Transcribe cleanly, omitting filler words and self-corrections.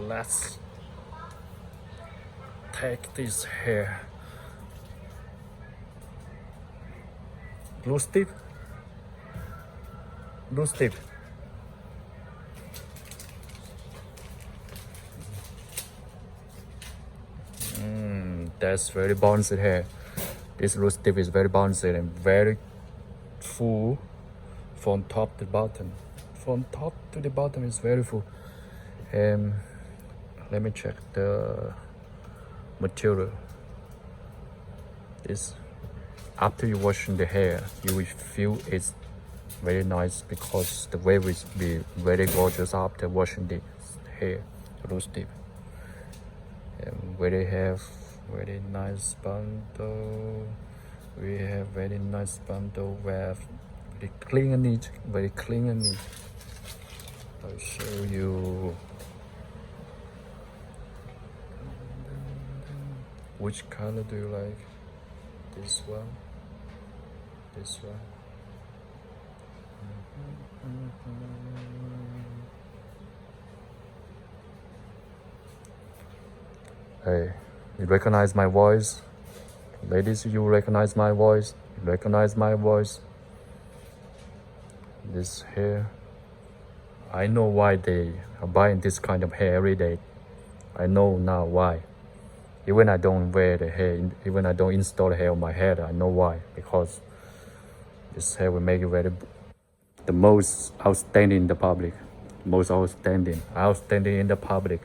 let's take this hair. Glue stick. Glue stick. That's very bouncy hair. This glue stick is very bouncy and very full from top to bottom. From top to the bottom is very full. Let me check the material. This, after you washing the hair, you will feel it's very nice because the wave will be very gorgeous after washing the hair. Glue stick. And we have very nice bundle. We have very nice bundle with very clean and neat, very clean and neat. I'll show you which color do you like. This one, this one. Hey, you recognize my voice? Ladies, you recognize my voice? You recognize my voice? This hair. I know why they are buying this kind of hair every day. I know now why. Even I don't wear the hair, even I don't install the hair on my head, I know why. Because this hair will make it very, the most outstanding in the public. Most outstanding in the public.